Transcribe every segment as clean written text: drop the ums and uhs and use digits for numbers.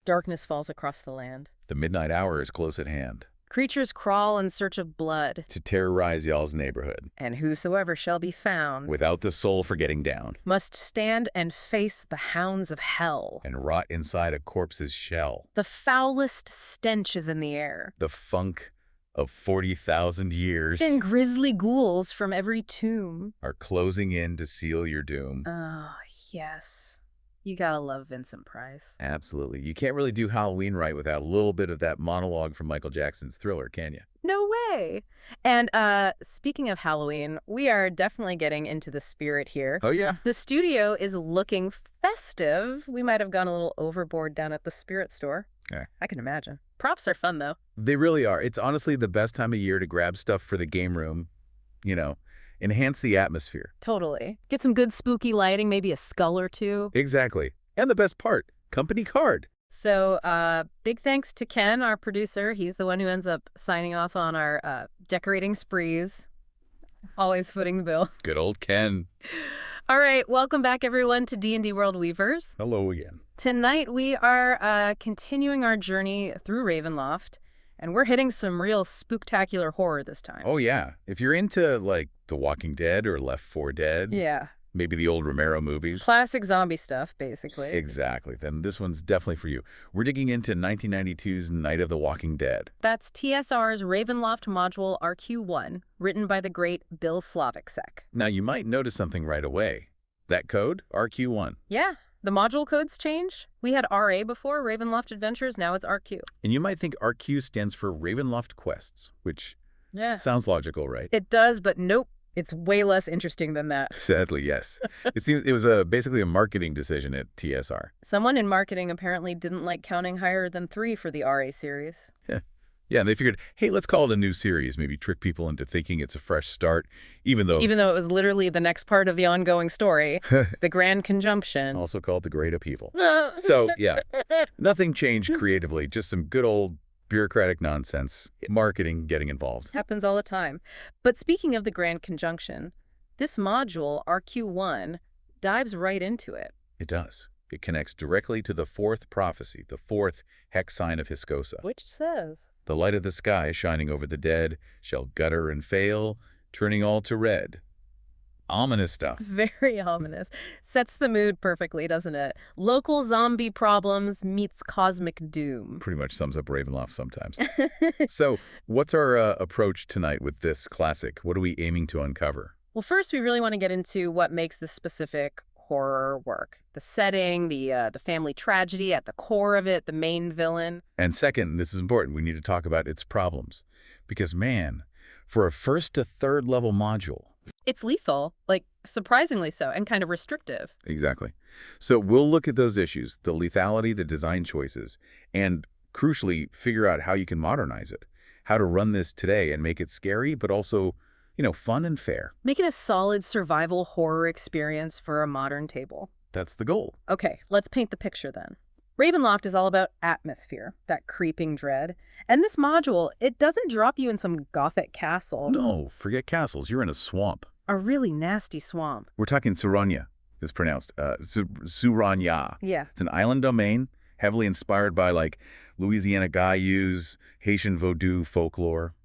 Darkness falls across the land. The midnight hour is close at hand. Creatures crawl in search of blood. To terrorize y'all's neighborhood. And whosoever shall be found, Without the soul for getting down. must stand and face the hounds of hell. And rot inside a corpse's shell. The foulest stench is in the air. The funk of 40,000 years And grisly ghouls from every tomb. are closing in to seal your doom. Oh, yes. You gotta love Vincent Price. Absolutely. You can't really do Halloween right without a little bit of that monologue from Michael Jackson's Thriller, can you? No way. And speaking of Halloween, we are definitely getting into the spirit here. Oh, yeah. The studio is looking festive. We might have gone a little overboard down at the spirit store. Yeah. I can imagine. Props are fun, though. They really are. It's honestly the best time of year to grab stuff for the game room, enhance the atmosphere. Totally. Get some good spooky lighting, maybe a skull or two. Exactly. And the best part, company card. So big thanks to Ken, our producer. He's the one who ends up signing off on our decorating sprees. Always footing the bill. Good old Ken. All right, welcome back, everyone, to D&D World Weavers. Hello again. Tonight, we are continuing our journey through Ravenloft, and we're hitting some real spooktacular horror this time. Oh, yeah. If you're into, like, The Walking Dead or Left 4 Dead, Yeah. maybe the old Romero movies. Classic zombie stuff, basically. Exactly. Then this one's definitely for you. We're digging into 1992's Night of the Walking Dead. That's TSR's Ravenloft module RQ1, written by the great Bill Slavicsek. Now, you might notice something right away. That code, RQ1. Yeah. The module codes changed. We had RA before, Ravenloft Adventures, now it's RQ. And you might think RQ stands for Ravenloft Quests, which sounds logical, right? It does, but nope. It's way less interesting than that. Sadly, yes. It seems it was basically a marketing decision at TSR. Someone in marketing apparently didn't like counting higher than 3 for the RA series. Yeah, and they figured, hey, let's call it a new series, maybe trick people into thinking it's a fresh start, even though it was literally the next part of the ongoing story, the Grand Conjunction. Also called the Great Upheaval. So, yeah, nothing changed creatively, just some good old bureaucratic nonsense, marketing getting involved. Happens all the time. But speaking of the Grand Conjunction, this module, RQ1, dives right into it. It does. It connects directly to the 4th prophecy, the 4th hex sign of Hyskosa. Which says, "The light of the sky shining over the dead shall gutter and fail, turning all to red." Ominous stuff. Very ominous. Sets the mood perfectly, doesn't it? Local zombie problems meets cosmic doom. Pretty much sums up Ravenloft sometimes. So, what's our approach tonight with this classic? What are we aiming to uncover? Well, first, we really want to get into what makes this specific horror work. The setting, the family tragedy at the core of it, the main villain. And second, this is important, we need to talk about its problems. Because, man, for a 1st to 3rd level module, it's lethal, like surprisingly so, and kind of restrictive. Exactly. So we'll look at those issues, the lethality, the design choices, and crucially, figure out how you can modernize it, how to run this today and make it scary, but also, fun and fair. Make it a solid survival horror experience for a modern table. That's the goal. Okay, let's paint the picture then. Ravenloft is all about atmosphere, that creeping dread. And this module, it doesn't drop you in some gothic castle. No, forget castles. You're in a swamp. A really nasty swamp. We're talking Souragne. It's pronounced Souragne. Yeah. It's an island domain, heavily inspired by, like, Louisiana Guyus, Haitian Vodou folklore.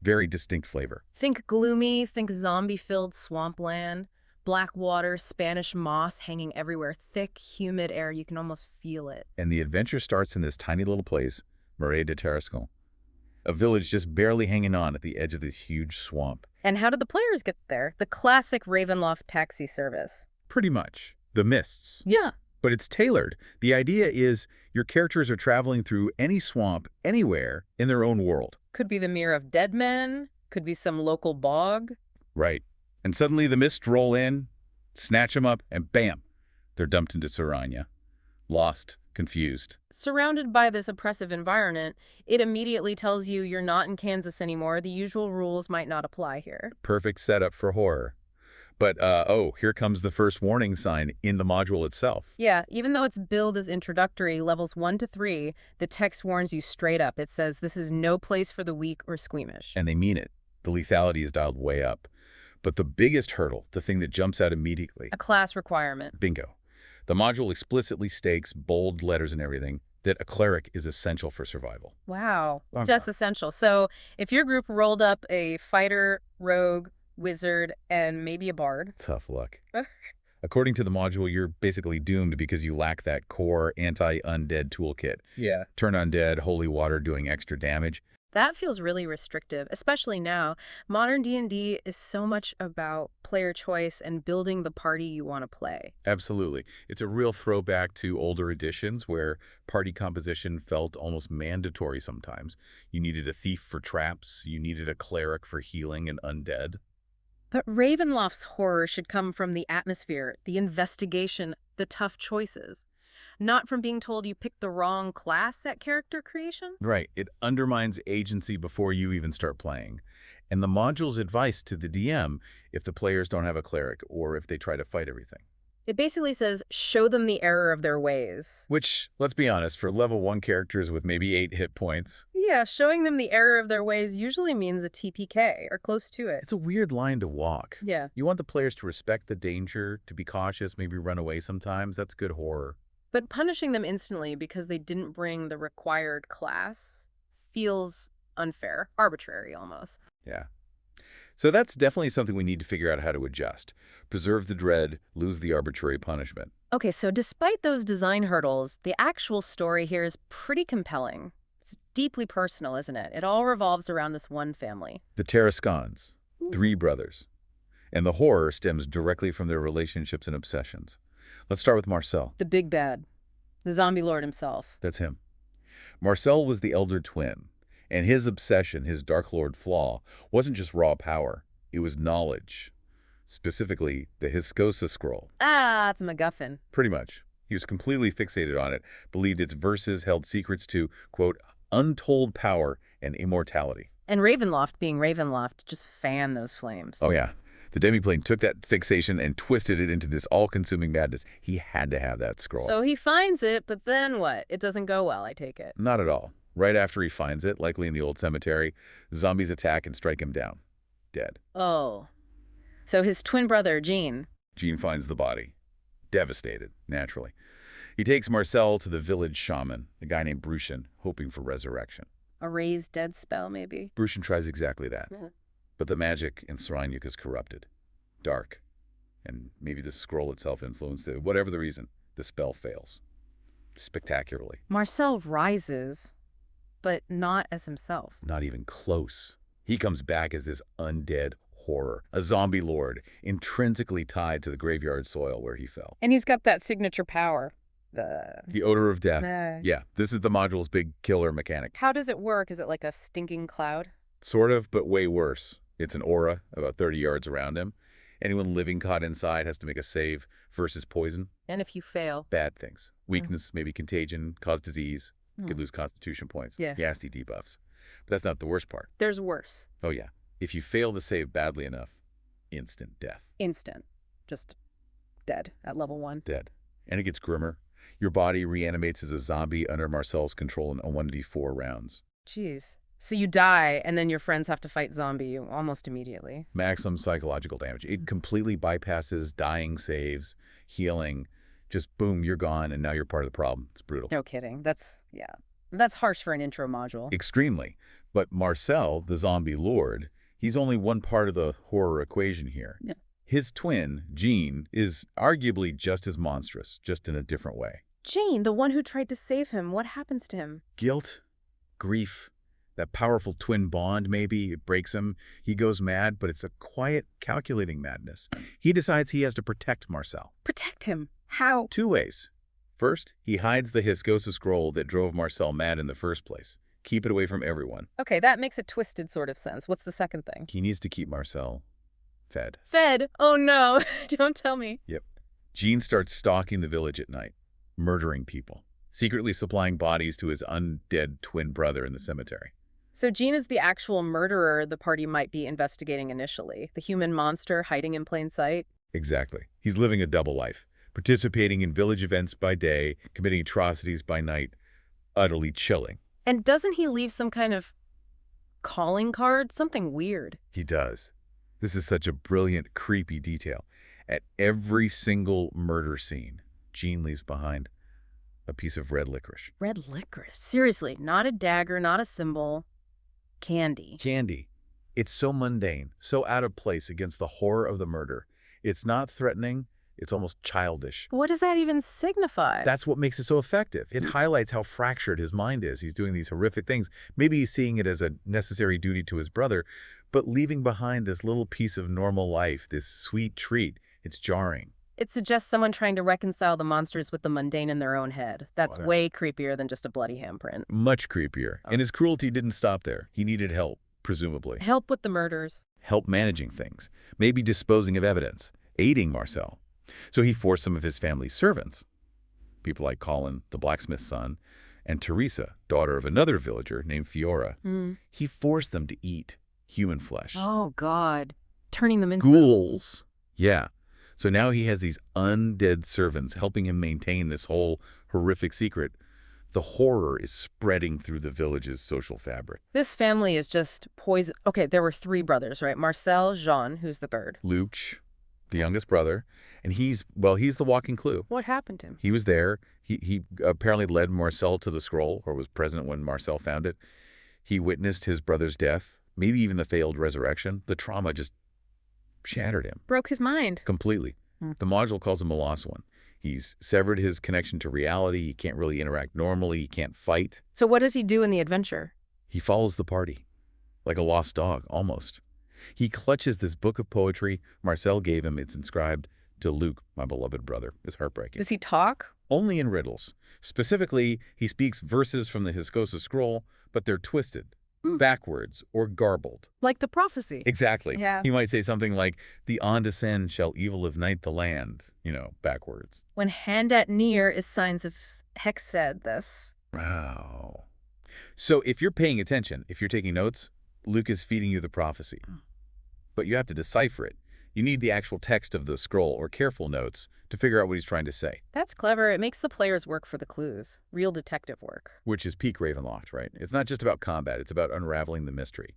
Very distinct flavor. Think gloomy, think zombie-filled swampland. Black water, Spanish moss hanging everywhere, thick, humid air. You can almost feel it. And the adventure starts in this tiny little place, Marais de Tarascon, a village just barely hanging on at the edge of this huge swamp. And how do the players get there? The classic Ravenloft taxi service. Pretty much. The mists. Yeah. But it's tailored. The idea is your characters are traveling through any swamp, anywhere, in their own world. Could be the Mere of Dead Men. Could be some local bog. Right. And suddenly the mists roll in, snatch them up, and bam, they're dumped into Souragne. Lost, confused. Surrounded by this oppressive environment, it immediately tells you you're not in Kansas anymore. The usual rules might not apply here. Perfect setup for horror. But, here comes the first warning sign in the module itself. Yeah, even though it's billed as introductory, levels 1 to 3, the text warns you straight up. It says this is no place for the weak or squeamish. And they mean it. The lethality is dialed way up. But the biggest hurdle, the thing that jumps out immediately. A class requirement. Bingo. The module explicitly stakes, bold letters and everything, that a cleric is essential for survival. Wow. Um, Just essential. So if your group rolled up a fighter, rogue, wizard, and maybe a bard. Tough luck. According to the module, you're basically doomed because you lack that core anti-undead toolkit. Yeah. Turn undead, holy water doing extra damage. That feels really restrictive, especially now. Modern D&D is so much about player choice and building the party you want to play. Absolutely. It's a real throwback to older editions where party composition felt almost mandatory sometimes. You needed a thief for traps, you needed a cleric for healing and undead. But Ravenloft's horror should come from the atmosphere, the investigation, the tough choices. Not from being told you picked the wrong class at character creation? Right. It undermines agency before you even start playing. And the module's advice to the DM if the players don't have a cleric or if they try to fight everything. It basically says, show them the error of their ways. Which, let's be honest, for level 1 characters with maybe 8 hit points, Yeah, showing them the error of their ways usually means a TPK, or close to it. it's a weird line to walk. Yeah. You want the players to respect the danger, to be cautious, maybe run away sometimes. That's good horror. But punishing them instantly because they didn't bring the required class feels unfair, arbitrary almost. Yeah. So that's definitely something we need to figure out how to adjust. Preserve the dread, lose the arbitrary punishment. Okay, so despite those design hurdles, the actual story here is pretty compelling. It's deeply personal, isn't it? It all revolves around this one family. The Tarascons, 3 brothers. And the horror stems directly from their relationships and obsessions. Let's start with Marcel. The big bad. The zombie lord himself. That's him. Marcel was the elder twin, and his obsession, his Dark Lord flaw, wasn't just raw power. It was knowledge. Specifically, the Hyskosa scroll. Ah, the MacGuffin. Pretty much. He was completely fixated on it, believed its verses held secrets to, quote, untold power and immortality. And Ravenloft, being Ravenloft, just fan those flames. Oh, yeah. The Demiplane took that fixation and twisted it into this all-consuming madness. He had to have that scroll. So he finds it, but then what? It doesn't go well, I take it. Not at all. Right after he finds it, likely in the old cemetery, zombies attack and strike him down. Dead. Oh. So his twin brother, Jean. Jean finds the body. Devastated, naturally. He takes Marcel to the village shaman, a guy named Brushin, hoping for resurrection. A raised dead spell, maybe? Brushin tries exactly that. Yeah. But the magic in Souragne is corrupted. Dark. And maybe the scroll itself influenced it. Whatever the reason, the spell fails. Spectacularly. Marcel rises, but not as himself. Not even close. He comes back as this undead horror, a zombie lord, intrinsically tied to the graveyard soil where he fell. And he's got that signature power. The odor of death. Yeah, this is the module's big killer mechanic. How does it work? Is it like a stinking cloud? Sort of, but way worse. It's an aura about 30 yards around him. Anyone living caught inside has to make a save versus poison. And if you fail? Bad things. Weakness, maybe contagion, cause disease. Could lose constitution points. Yeah. Nasty debuffs. But that's not the worst part. There's worse. Oh, yeah. If you fail to save badly enough, instant death. Instant. Just dead at level 1. Dead. And it gets grimmer. Your body reanimates as a zombie under Marcel's control in 1d4 rounds. Jeez. So you die, and then your friends have to fight zombie almost immediately. Maximum psychological damage. It completely bypasses dying saves, healing. Just boom, you're gone, and now you're part of the problem. It's brutal. No kidding. That's harsh for an intro module. Extremely. But Marcel, the zombie lord, he's only one part of the horror equation here. Yeah. His twin, Jean, is arguably just as monstrous, just in a different way. Jane, the one who tried to save him, what happens to him? Guilt, grief, that powerful twin bond maybe, it breaks him. He goes mad, but it's a quiet, calculating madness. He decides he has to protect Marcel. Protect him. How? 2 ways. First, he hides the Hyskosa scroll that drove Marcel mad in the first place. Keep it away from everyone. Okay, that makes a twisted sort of sense. What's the second thing? He needs to keep Marcel fed. Fed? Oh no, don't tell me. Yep. Jean starts stalking the village at night, murdering people, secretly supplying bodies to his undead twin brother in the cemetery. So Jean is the actual murderer the party might be investigating initially, the human monster hiding in plain sight? Exactly. He's living a double life, participating in village events by day, committing atrocities by night, utterly chilling. And doesn't he leave some kind of calling card? Something weird. He does. This is such a brilliant, creepy detail. At every single murder scene, Jean leaves behind a piece of red licorice. Red licorice. Seriously, not a dagger, not a symbol. Candy. Candy. It's so mundane, so out of place against the horror of the murder. It's not threatening, it's almost childish. What does that even signify? That's what makes it so effective. It highlights how fractured his mind is. He's doing these horrific things. Maybe he's seeing it as a necessary duty to his brother, but leaving behind this little piece of normal life, this sweet treat, it's jarring. It suggests someone trying to reconcile the monsters with the mundane in their own head. That's way creepier than just a bloody handprint. Much creepier. And his cruelty didn't stop there. He needed help, presumably. Help with the murders. Help managing things. Maybe disposing of evidence. Aiding Marcel. So he forced some of his family's servants, people like Colin, the blacksmith's son, and Teresa, daughter of another villager named Fiora. He forced them to eat human flesh. Oh, God. Turning them into ghouls. Yeah. So now he has these undead servants helping him maintain this whole horrific secret. The horror is spreading through the village's social fabric. This family is just poison. Okay, there were 3 brothers, right? Marcel, Jean, who's the third. Luke, the youngest brother, and he's the walking clue. What happened to him? He was there. He apparently led Marcel to the scroll, or was present when Marcel found it. He witnessed his brother's death, maybe even the failed resurrection. The trauma just shattered him. Broke his mind. Completely. The module calls him a lost one. He's severed his connection to reality. He can't really interact normally. He can't fight. So what does he do in the adventure? He follows the party, like a lost dog, almost. He clutches this book of poetry Marcel gave him. It's inscribed to Luke, my beloved brother. It's heartbreaking. Does he talk? Only in riddles. Specifically, he speaks verses from the Hyskosa scroll, but they're twisted, backwards, or garbled. Like the prophecy. Exactly. Yeah. He might say something like, "The on descend shall evil of night the land," backwards. When hand at near is signs of hex said this. Wow. So if you're paying attention, if you're taking notes, Luke is feeding you the prophecy. But you have to decipher it. You need the actual text of the scroll or careful notes to figure out what he's trying to say. That's clever. It makes the players work for the clues. Real detective work. Which is peak Ravenloft, right? It's not just about combat. It's about unraveling the mystery.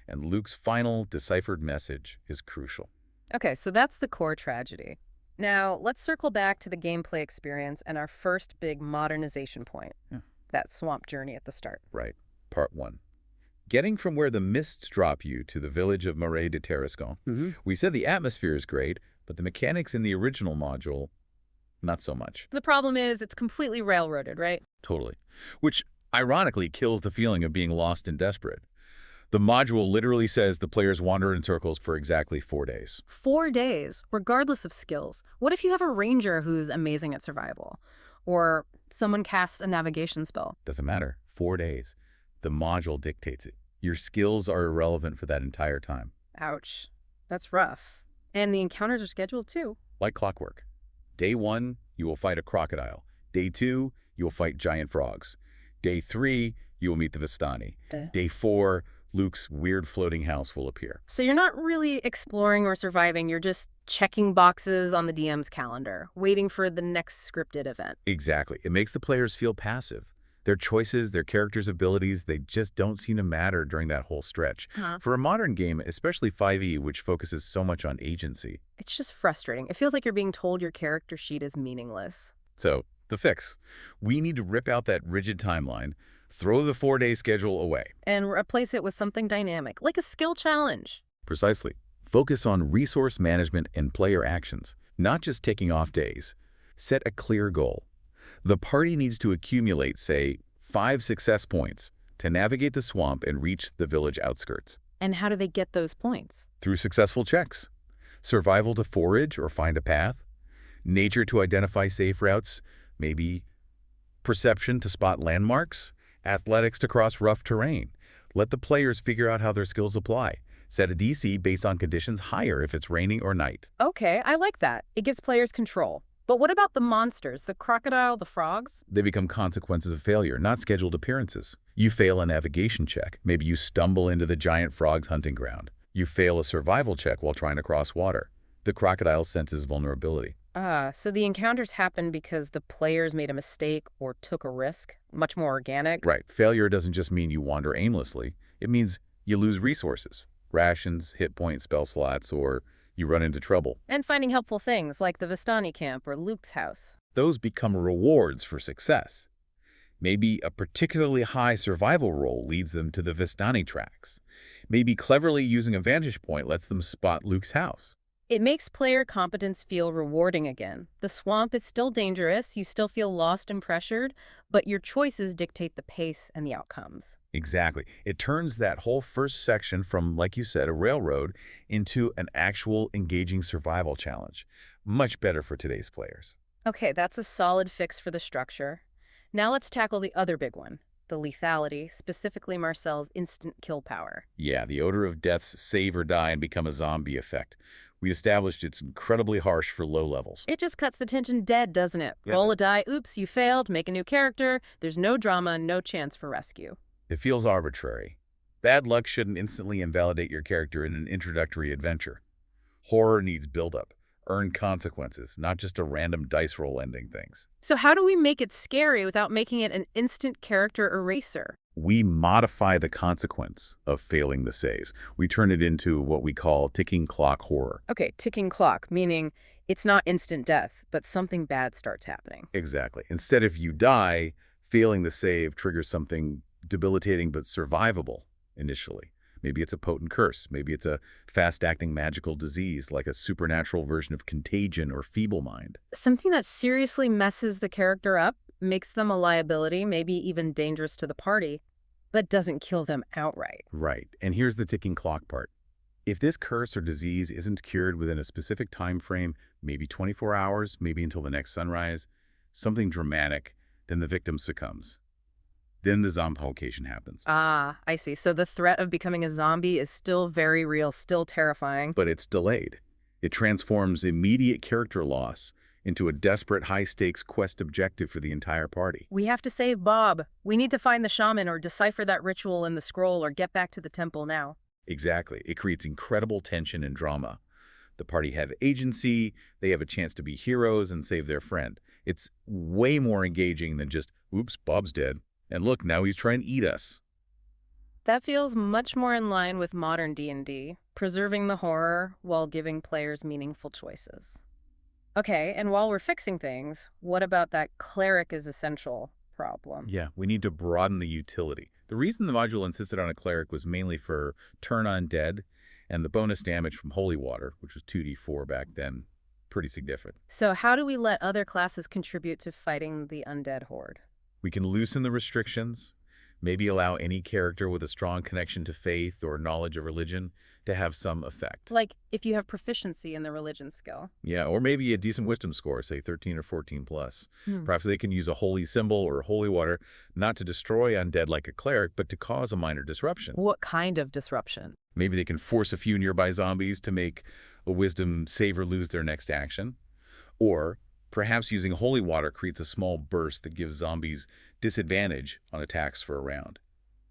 And Luke's final deciphered message is crucial. Okay, so that's the core tragedy. Now, let's circle back to the gameplay experience and our first big modernization point. That swamp journey at the start. Right. Part 1. Getting from where the mists drop you to the village of Marais de Tarascon. We said the atmosphere is great, but the mechanics in the original module, not so much. The problem is it's completely railroaded, right? Totally. Which, ironically, kills the feeling of being lost and desperate. The module literally says the players wander in circles for exactly 4 days. 4 days, regardless of skills. What if you have a ranger who's amazing at survival? Or someone casts a navigation spell? Doesn't matter. 4 days. The module dictates it. Your skills are irrelevant for that entire time. Ouch. That's rough. And the encounters are scheduled too. Like clockwork. Day 1, you will fight a crocodile. Day 2, you will fight giant frogs. Day 3, you will meet the Vistani. Day 4, Luke's weird floating house will appear. So you're not really exploring or surviving, you're just checking boxes on the DM's calendar, waiting for the next scripted event. Exactly. It makes the players feel passive. Their choices, their characters' abilities, they just don't seem to matter during that whole stretch. For a modern game, especially 5e, which focuses so much on agency. It's just frustrating. It feels like you're being told your character sheet is meaningless. So, the fix. We need to rip out that rigid timeline, throw the 4-day schedule away. And replace it with something dynamic, like a skill challenge. Precisely. Focus on resource management and player actions, not just taking off days. Set a clear goal. The party needs to accumulate, say, 5 success points to navigate the swamp and reach the village outskirts. And how do they get those points? Through successful checks. Survival to forage or find a path. Nature to identify safe routes. Maybe perception to spot landmarks. Athletics to cross rough terrain. Let the players figure out how their skills apply. Set a DC based on conditions higher if it's raining or night. Okay, I like that. It gives players control. But what about the monsters, the crocodile, the frogs? They become consequences of failure, not scheduled appearances. You fail a navigation check. Maybe you stumble into the giant frog's hunting ground. You fail a survival check while trying to cross water. The crocodile senses vulnerability. So the encounters happen because the players made a mistake or took a risk? Much more organic? Right. Failure doesn't just mean you wander aimlessly. It means you lose resources. Rations, hit point spell slots, or you run into trouble. And finding helpful things like the Vistani camp or Luke's house. those become rewards for success. Maybe a particularly high survival roll leads them to the Vistani tracks. Maybe cleverly using a vantage point lets them spot Luke's house. It makes player competence feel rewarding again. The swamp is still dangerous, you still feel lost and pressured, but your choices dictate the pace and the outcomes. Exactly. It turns that whole first section from, like you said, a railroad into an actual engaging survival challenge. Much better for today's players. Okay, that's a solid fix for the structure. Now let's tackle the other big one, the lethality, specifically Marcel's instant kill power. Yeah, the odor of death's save or die and become a zombie effect. We established it's incredibly harsh for low levels. It just cuts the tension dead, doesn't it? Yeah. Roll a die, oops, you failed, make a new character, there's no drama, no chance for rescue. It feels arbitrary. Bad luck shouldn't instantly invalidate your character in an introductory adventure. Horror needs build-up, earned consequences, not just a random dice roll ending things. So how do we make it scary without making it an instant character eraser? We modify the consequence of failing the saves. We turn it into what we call ticking clock horror. Okay, ticking clock, meaning it's not instant death, but something bad starts happening. Exactly. Instead, if you die, failing the save triggers something debilitating but survivable initially. Maybe it's a potent curse. Maybe it's a fast-acting magical disease like a supernatural version of contagion or feeble mind. Something that seriously messes the character up, makes them a liability, maybe even dangerous to the party, but doesn't kill them outright. Right. And here's the ticking clock part. If this curse or disease isn't cured within a specific time frame, maybe 24 hours, maybe until the next sunrise, something dramatic, then the victim succumbs. Then the zombification happens. Ah, I see. So the threat of becoming a zombie is still very real, still terrifying. But it's delayed. It transforms immediate character loss into a desperate high-stakes quest objective for the entire party. We have to save Bob. We need to find the shaman or decipher that ritual in the scroll or get back to the temple now. Exactly. It creates incredible tension and drama. The party have agency, they have a chance to be heroes and save their friend. It's way more engaging than just, oops, Bob's dead. And look, now he's trying to eat us. That feels much more in line with modern D&D, preserving the horror while giving players meaningful choices. Okay, and while we're fixing things, what about that cleric is essential problem? Yeah, we need to broaden the utility. The reason the module insisted on a cleric was mainly for turn undead and the bonus damage from holy water, which was 2d4 back then. Pretty significant. So how do we let other classes contribute to fighting the undead horde? We can loosen the restrictions, maybe allow any character with a strong connection to faith or knowledge of religion to have some effect. Like if you have proficiency in the religion skill. Yeah, or maybe a decent wisdom score, say 13 or 14 plus. Perhaps they can use a holy symbol or holy water, not to destroy undead like a cleric, but to cause a minor disruption. What kind of disruption? Maybe they can force a few nearby zombies to make a wisdom save or lose their next action. Or perhaps using holy water creates a small burst that gives zombies disadvantage on attacks for a round.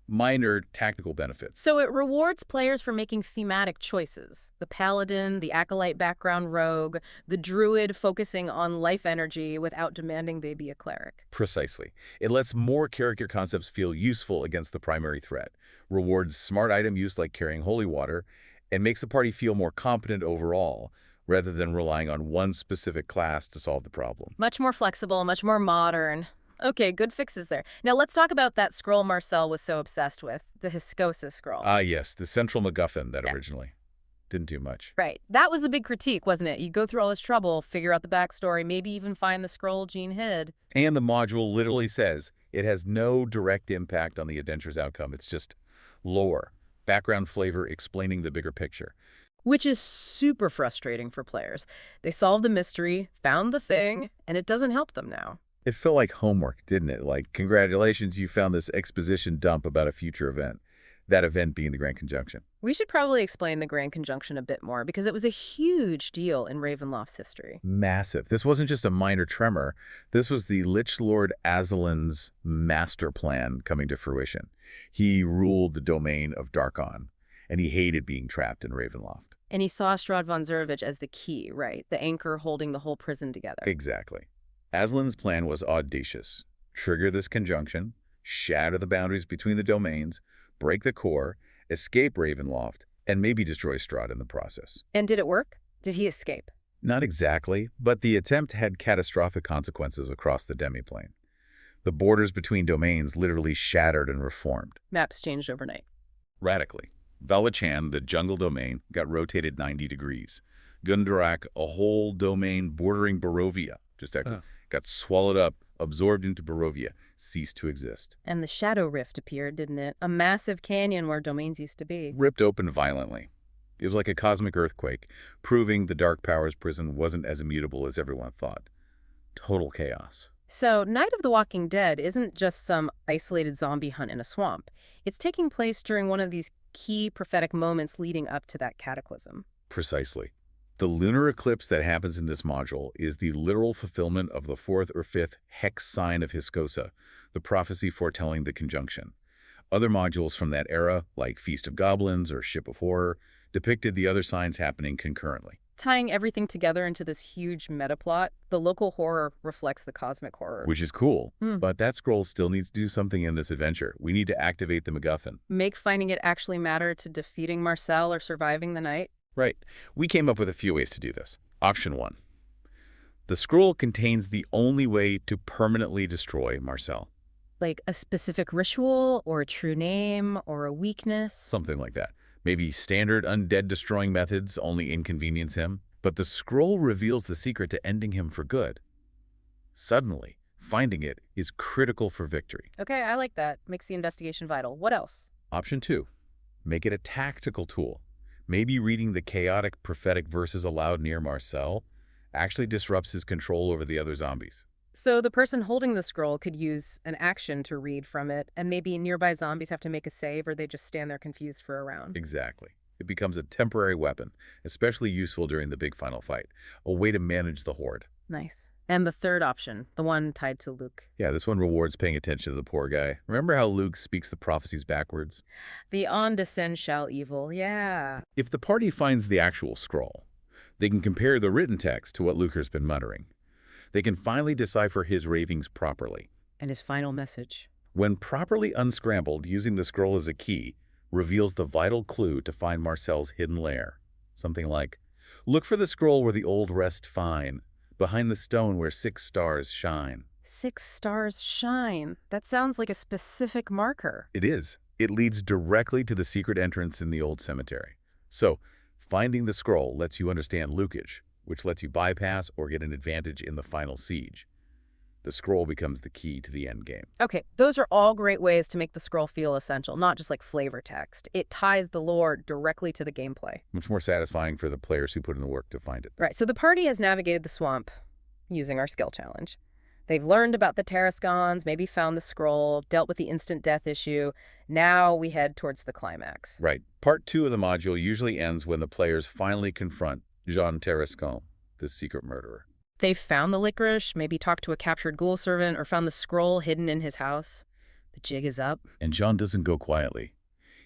Minor tactical benefits. So it rewards players for making thematic choices. The paladin, the acolyte background rogue, the druid focusing on life energy without demanding they be a cleric. Precisely. It lets more character concepts feel useful against the primary threat, rewards smart item use like carrying holy water, and makes the party feel more competent overall, rather than relying on one specific class to solve the problem. Much more flexible, much more modern. Okay, good fixes there. Now let's talk about that scroll Marcel was so obsessed with, the Hyskosa scroll. Ah, yes, the central MacGuffin that originally didn't do much. Right. That was the big critique, wasn't it? You go through all this trouble, figure out the backstory, maybe even find the scroll Jean hid. And the module literally says it has no direct impact on the adventure's outcome. It's just lore, background flavor explaining the bigger picture. Which is super frustrating for players. They solved the mystery, found the thing, and it doesn't help them now. It felt like homework, didn't it? Like, congratulations, you found this exposition dump about a future event. That event being the Grand Conjunction. We should probably explain the Grand Conjunction a bit more because it was a huge deal in Ravenloft's history. Massive. This wasn't just a minor tremor. This was the Lich Lord Aslan's master plan coming to fruition. He ruled the domain of Tarascon, and he hated being trapped in Ravenloft. And he saw Strahd von Zarovich as the key, right? The anchor holding the whole prison together. Exactly. Aslan's plan was audacious. Trigger this conjunction, shatter the boundaries between the domains, break the core, escape Ravenloft, and maybe destroy Strahd in the process. And did it work? Did he escape? Not exactly, but the attempt had catastrophic consequences across the demiplane. The borders between domains literally shattered and reformed. Maps changed overnight. Radically. Valachan, the jungle domain, got rotated 90 degrees. Gundarak, a whole domain bordering Barovia, got swallowed up, absorbed into Barovia, ceased to exist. And the Shadow Rift appeared, didn't it? A massive canyon where domains used to be. Ripped open violently. It was like a cosmic earthquake, proving the Dark Powers prison wasn't as immutable as everyone thought. Total chaos. So, Night of the Walking Dead isn't just some isolated zombie hunt in a swamp. It's taking place during one of these key prophetic moments leading up to that cataclysm. Precisely. The lunar eclipse that happens in this module is the literal fulfillment of the fourth or fifth hex sign of Hyskosa, the prophecy foretelling the conjunction. Other modules from that era, like Feast of Goblins or Ship of Horror, depicted the other signs happening concurrently. Tying everything together into this huge metaplot, the local horror reflects the cosmic horror. Which is cool, but that scroll still needs to do something in this adventure. We need to activate the MacGuffin. Make finding it actually matter to defeating Marcel or surviving the night? Right. We came up with a few ways to do this. Option 1. The scroll contains the only way to permanently destroy Marcel. Like a specific ritual, or a true name, or a weakness? Something like that. Maybe standard undead destroying methods only inconvenience him. But the scroll reveals the secret to ending him for good. Suddenly, finding it is critical for victory. Okay, I like that. Makes the investigation vital. What else? Option 2. Make it a tactical tool. Maybe reading the chaotic prophetic verses aloud near Marcel actually disrupts his control over the other zombies. So the person holding the scroll could use an action to read from it, and maybe nearby zombies have to make a save, or they just stand there confused for a round. Exactly. It becomes a temporary weapon, especially useful during the big final fight, a way to manage the horde. Nice. And the third option, the one tied to Luke. Yeah, this one rewards paying attention to the poor guy. Remember how Luke speaks the prophecies backwards? The on descend shall evil, yeah. If the party finds the actual scroll, they can compare the written text to what Luke has been muttering. They can finally decipher his ravings properly. And his final message. When properly unscrambled, using the scroll as a key reveals the vital clue to find Marcel's hidden lair. Something like, look for the scroll where the old rest fine, behind the stone where 6 stars shine. 6 stars shine. That sounds like a specific marker. It is. It leads directly to the secret entrance in the old cemetery. So, finding the scroll lets you understand Lukage, which lets you bypass or get an advantage in the final siege. The scroll becomes the key to the end game. Okay, those are all great ways to make the scroll feel essential, not just like flavor text. It ties the lore directly to the gameplay. Much more satisfying for the players who put in the work to find it. Right, so the party has navigated the swamp using our skill challenge. They've learned about the Tarascons, maybe found the scroll, dealt with the instant death issue. Now we head towards the climax. Right. Part 2 of the module usually ends when the players finally confront Jean Tarascon, the secret murderer. They've found the licorice, maybe talked to a captured ghoul servant, or found the scroll hidden in his house. The jig is up. And Jean doesn't go quietly.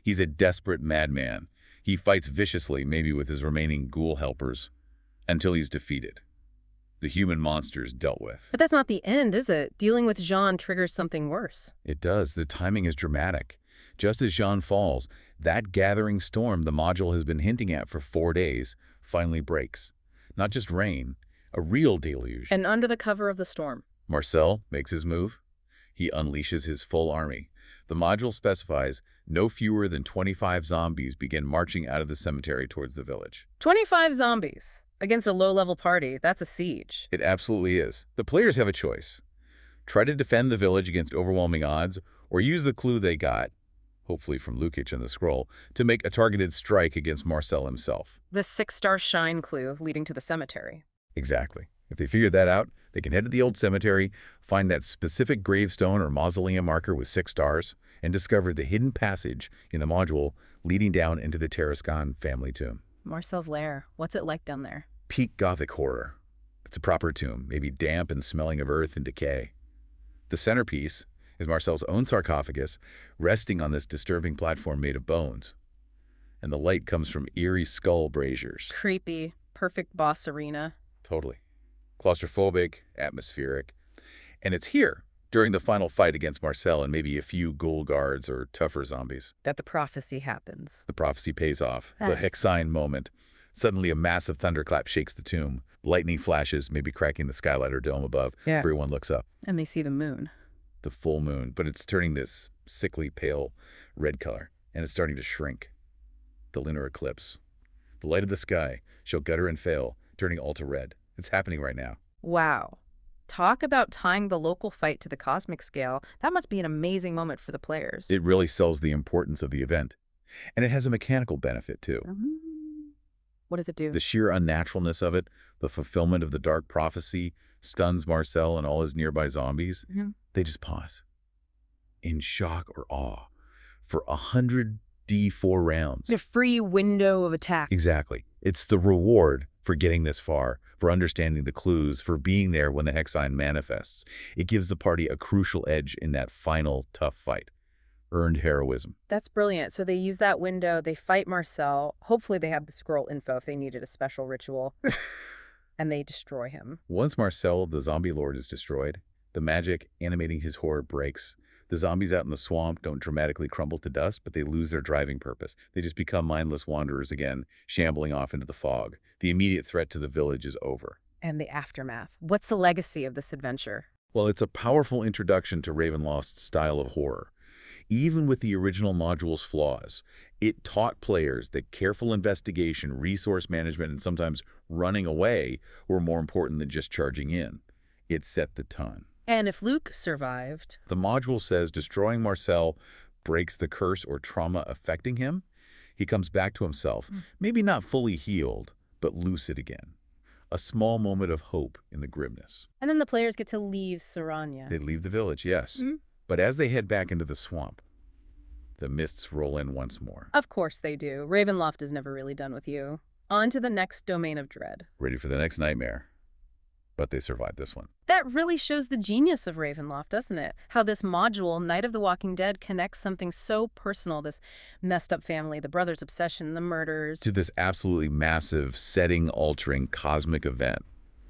He's a desperate madman. He fights viciously, maybe with his remaining ghoul helpers, until he's defeated. The human monster's dealt with. But that's not the end, is it? Dealing with Jean triggers something worse. It does. The timing is dramatic. Just as Jean falls, that gathering storm the module has been hinting at for 4 days finally breaks. Not just rain, a real deluge. And under the cover of the storm, Marcel makes his move. He unleashes his full army. The module specifies no fewer than 25 zombies begin marching out of the cemetery towards the village. 25 zombies against a low-level party. That's a siege. It absolutely is. The players have a choice. Try to defend the village against overwhelming odds, or use the clue they got, hopefully from Lukage and the scroll, to make a targeted strike against Marcel himself. The 6-star shine clue leading to the cemetery. Exactly. If they figure that out, they can head to the old cemetery, find that specific gravestone or mausoleum marker with 6 stars, and discover the hidden passage in the module leading down into the Tarascon family tomb. Marcel's lair. What's it like down there? Peak Gothic horror. It's a proper tomb, maybe damp and smelling of earth and decay. The centerpiece is Marcel's own sarcophagus, resting on this disturbing platform made of bones. And the light comes from eerie skull braziers. Creepy. Perfect boss arena. Totally. Claustrophobic, atmospheric. And it's here, during the final fight against Marcel and maybe a few ghoul guards or tougher zombies, That the prophecy happens. the prophecy pays off. The Hexine moment. Suddenly a massive thunderclap shakes the tomb. Lightning flashes, maybe cracking the skylight or dome above. Yeah. Everyone looks up. And they see the moon. The full moon, but it's turning this sickly pale red color, and it's starting to shrink. The lunar eclipse. The light of the sky shall gutter and fail, turning all to red. It's happening right now. Wow. Talk about tying the local fight to the cosmic scale. That must be an amazing moment for the players. It really sells the importance of the event. And it has a mechanical benefit, too. What does it do? The sheer unnaturalness of it, the fulfillment of the dark prophecy, stuns Marcel and all his nearby zombies. They just pause, in shock or awe, for 100 D4 rounds. The free window of attack. Exactly. It's the reward for getting this far, for understanding the clues, for being there when the hex sign manifests. It gives the party a crucial edge in that final tough fight. Earned heroism. That's brilliant. So they use that window, they fight Marcel. Hopefully they have the scroll info if they needed a special ritual. And they destroy him. Once Marcel, the zombie lord, is destroyed, the magic animating his horde breaks. The zombies out in the swamp don't dramatically crumble to dust, but they lose their driving purpose. They just become mindless wanderers again, shambling off into the fog. The immediate threat to the village is over. And the aftermath. What's the legacy of this adventure? Well, it's a powerful introduction to Ravenloft's style of horror. Even with the original module's flaws, it taught players that careful investigation, resource management, and sometimes running away were more important than just charging in. It set the tone. And if Luke survived... The module says destroying Marcel breaks the curse or trauma affecting him. He comes back to himself, maybe not fully healed, but lucid again. A small moment of hope in the grimness. And then the players get to leave Souragne. They leave the village, yes. But as they head back into the swamp, the mists roll in once more. Of course they do. Ravenloft is never really done with you. On to the next domain of dread. Ready for the next nightmare. But they survived this one. That really shows the genius of Ravenloft, doesn't it? How this module, Night of the Walking Dead, connects something so personal, this messed up family, the brother's obsession, the murders, to this absolutely massive, setting-altering cosmic event,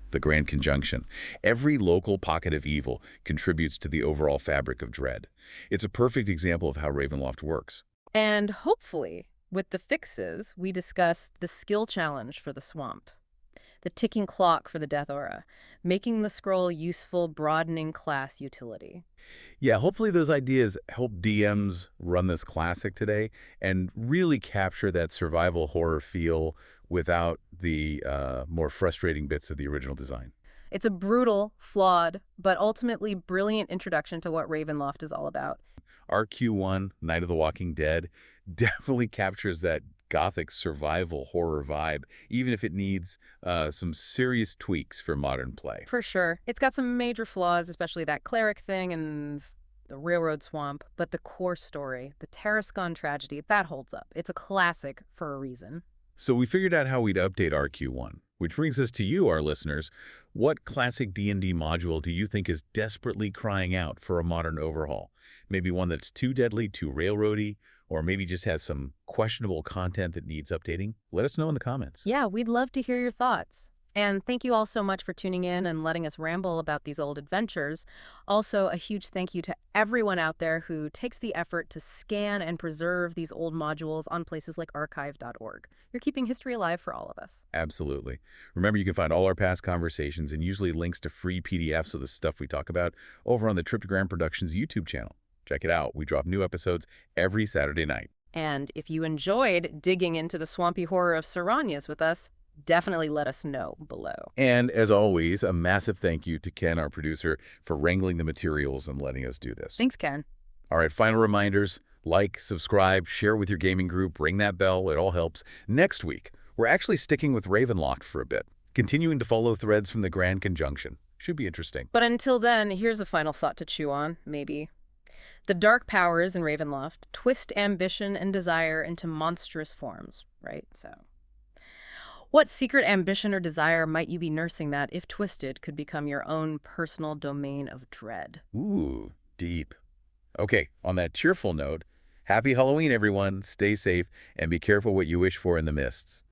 the Grand Conjunction. Every local pocket of evil contributes to the overall fabric of dread. It's a perfect example of how Ravenloft works. And hopefully, with the fixes, we discuss the skill challenge for the swamp, the ticking clock for the death aura, making the scroll useful, broadening class utility. Yeah, hopefully those ideas help DMs run this classic today and really capture that survival horror feel without the more frustrating bits of the original design. It's a brutal, flawed, but ultimately brilliant introduction to what Ravenloft is all about. RQ1, Night of the Walking Dead, definitely captures that gothic survival horror vibe, even if it needs some serious tweaks for modern play. For sure. It's got some major flaws, especially that cleric thing and the railroad swamp, but the core story, the Tarascon tragedy, that holds up. It's a classic for a reason. So we figured out how we'd update RQ1, which brings us to you, our listeners. What classic D&D module do you think is desperately crying out for a modern overhaul? Maybe one that's too deadly, too railroady, or maybe just has some questionable content that needs updating? Let us know in the comments. Yeah, we'd love to hear your thoughts. And thank you all so much for tuning in and letting us ramble about these old adventures. Also, a huge thank you to everyone out there who takes the effort to scan and preserve these old modules on places like archive.org. You're keeping history alive for all of us. Absolutely. Remember, you can find all our past conversations and usually links to free PDFs of the stuff we talk about over on the Triptygram Productions YouTube channel. Check it out. We drop new episodes every Saturday night. And if you enjoyed digging into the swampy horror of Souragnes with us, definitely let us know below. And as always, a massive thank you to Ken, our producer, for wrangling the materials and letting us do this. Thanks, Ken. All right, final reminders. Like, subscribe, share with your gaming group, ring that bell. It all helps. Next week, we're actually sticking with Ravenloft for a bit, continuing to follow threads from the Grand Conjunction. Should be interesting. But until then, here's a final thought to chew on, maybe. The dark powers in Ravenloft twist ambition and desire into monstrous forms, right? So, what secret ambition or desire might you be nursing that, if twisted, could become your own personal domain of dread? Ooh, deep. Okay, on that cheerful note, happy Halloween, everyone. Stay safe and be careful what you wish for in the mists.